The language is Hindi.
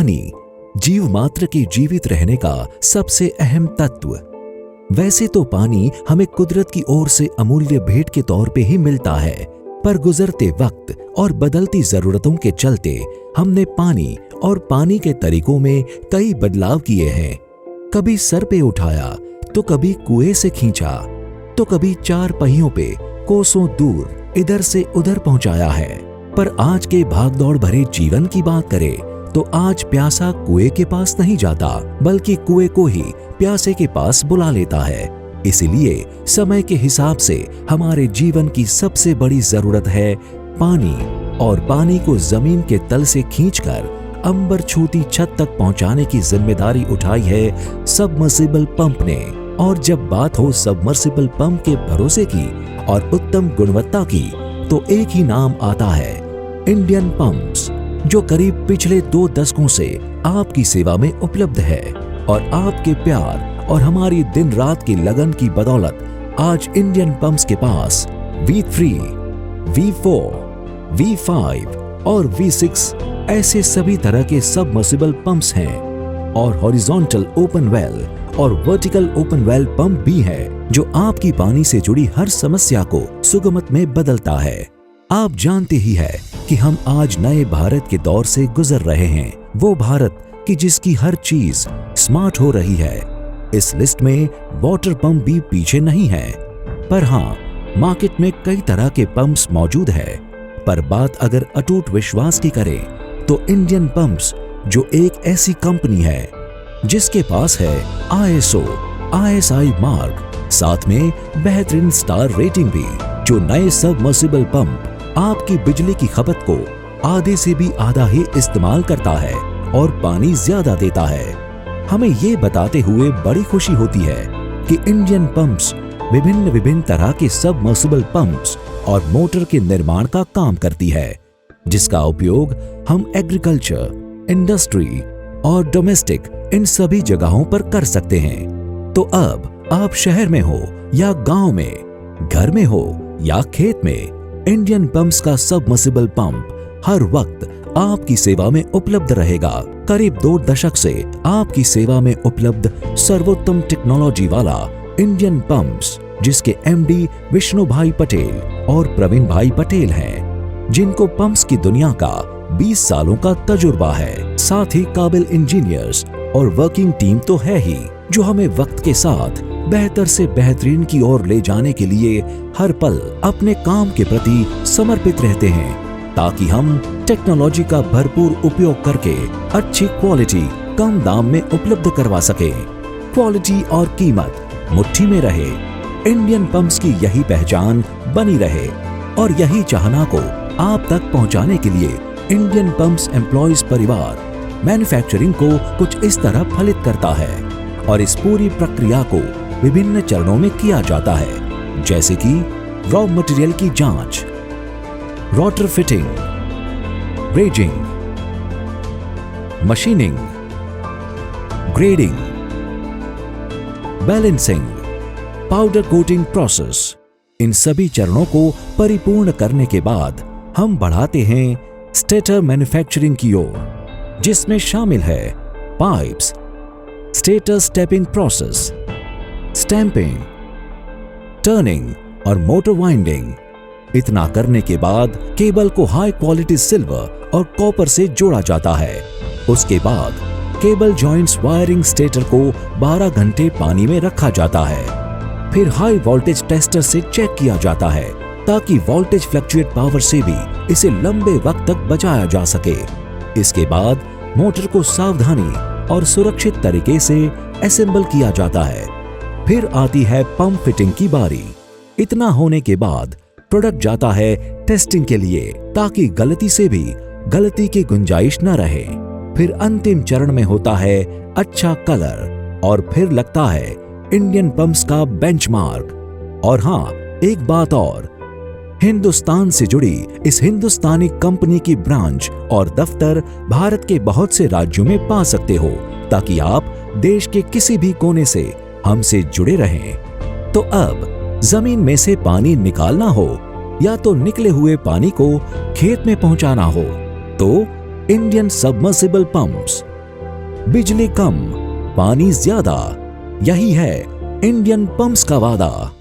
पानी जीव मात्र के जीवित रहने का सबसे अहम तत्व। वैसे तो पानी हमें कुदरत की ओर से अमूल्य भेंट के तौर पे ही मिलता है, पर गुजरते वक्त और बदलती जरूरतों के चलते हमने पानी और पानी के तरीकों में कई बदलाव किए हैं। कभी सर पे उठाया तो कभी कुएं से खींचा, तो कभी 4 पहियों पे कोसों दूर इधर से उधर पहुंचाया है। पर आज के भागदौड़ भरे जीवन की बात करें तो आज प्यासा कुएं के पास नहीं जाता, बल्कि कुएं को ही प्यासे के पास बुला लेता है। इसलिए समय के हिसाब से हमारे जीवन की सबसे बड़ी जरूरत है पानी, और पानी को जमीन के तल से खींचकर अंबर छूती छत तक पहुंचाने की जिम्मेदारी उठाई है सबमर्सिबल पंप ने। और जब बात हो सबमर्सिबल पंप के भरोसे की और उत्तम गुणवत्ता की, तो एक ही नाम आता है, इंडियन पंप्स, जो करीब पिछले 2 दशकों से आपकी सेवा में उपलब्ध है। और आपके प्यार और हमारी दिन रात की लगन की बदौलत आज इंडियन पंप्स के पास V3, V4, V5 और V6 ऐसे सभी तरह के सबमर्सिबल पंप्स हैं, और हॉरिजॉन्टल ओपन वेल और वर्टिकल ओपन वेल पंप भी है, जो आपकी पानी से जुड़ी हर समस्या को सुगमत में बदलता है। आप जानते ही है कि हम आज नए भारत के दौर से गुजर रहे हैं, वो भारत कि जिसकी हर चीज स्मार्ट हो रही है। इस लिस्ट में वाटर पंप भी पीछे नहीं है, पर हाँ, मार्केट में कई तरह के पंप्स मौजूद है। पर बात अगर अटूट विश्वास की करें तो इंडियन पंप्स, जो एक ऐसी कंपनी है जिसके पास है ISO, ISI मार्क, साथ में बेहतरीन स्टार रेटिंग भी, जो नए सबमर्सिबल पंप आपकी बिजली की खपत को आधे से भी आधा ही इस्तेमाल करता है और पानी ज्यादा देता है। हमें ये बताते हुए बड़ी खुशी होती है कि इंडियन पंप्स विभिन्न तरह के सबमर्सिबल पंप्स और मोटर के निर्माण का काम करती है, जिसका उपयोग हम एग्रीकल्चर, इंडस्ट्री और डोमेस्टिक इन सभी जगहों पर कर सकते हैं। तो अब आप शहर में हो या गांव में, घर में हो या खेत में, इंडियन पंप्स का सबमर्सिबल पंप हर वक्त आपकी सेवा में उपलब्ध रहेगा। करीब 2 दशक से आपकी सेवा में उपलब्ध सर्वोत्तम टेक्नोलॉजी वाला इंडियन पंप्स, जिसके MD विष्णु भाई पटेल और प्रवीण भाई पटेल हैं, जिनको पंप्स की दुनिया का 20 सालों का तजुर्बा है। साथ ही काबिल इंजीनियर्स और वर्किंग टीम तो है ही, जो हमें वक्त के साथ बेहतर से बेहतरीन की ओर ले जाने के लिए हर पल अपने काम के प्रति समर्पित रहते हैं, ताकि हम टेक्नोलॉजी का भरपूर उपयोग करके अच्छी क्वालिटी कम दाम में उपलब्ध करवा सके। क्वालिटी और कीमत मुट्ठी में रहे, इंडियन पंप्स की यही पहचान बनी रहे, और यही चाहना को आप तक पहुंचाने के लिए इंडियन पंप्स एम्प्लॉइज परिवार मैन्युफैक्चरिंग को कुछ इस तरह फलित करता है। और इस पूरी प्रक्रिया को विभिन्न चरणों में किया जाता है, जैसे कि रॉ मटेरियल की जांच, rotor fitting, raising, machining, grading, balancing, powder coating process. इन सभी चरणों को परिपूर्ण करने के बाद हम बढ़ाते हैं स्टेटर मैन्युफैक्चरिंग की ओर, जिसमें शामिल है pipes, stator stepping process, stamping, turning और मोटर वाइंडिंग। इतना करने के बाद केबल को हाई क्वालिटी सिल्वर और कॉपर से जोड़ा जाता है। उसके बाद केबल जॉइंट्स वायरिंग स्टेटर को 12 घंटे पानी में रखा जाता है। फिर हाई वोल्टेज टेस्टर से चेक किया जाता है, ताकि वोल्टेज फ्लक्चुएट पावर से भी इसे लंबे वक्त तक बचाया जा सके। इसके बाद मोटर को सावधानी और सुरक्षित तरीके से असेंबल किया जाता है। फिर आती है पंप फिटिंग की बारी। इतना होने के बाद प्रोडक्ट जाता है टेस्टिंग के लिए, ताकि गलती से भी गलती की गुंजाइश न रहे। फिर अंतिम चरण में होता है अच्छा कलर, और फिर लगता है इंडियन पंप्स का बेंचमार्क। और हाँ, एक बात और, हिंदुस्तान से जुड़ी इस हिंदुस्तानी कंपनी की ब्रांच और दफ्तर भारत के बहुत से राज्यों में पा सकते हो, ताकि आप देश के किसी भी कोने से हमसे जुड़े रहें। तो अब जमीन में से पानी निकालना हो या तो निकले हुए पानी को खेत में पहुंचाना हो, तो इंडियन सबमर्सिबल पंप्स बिजली कम, पानी ज्यादा, यही है इंडियन पंप्स का वादा।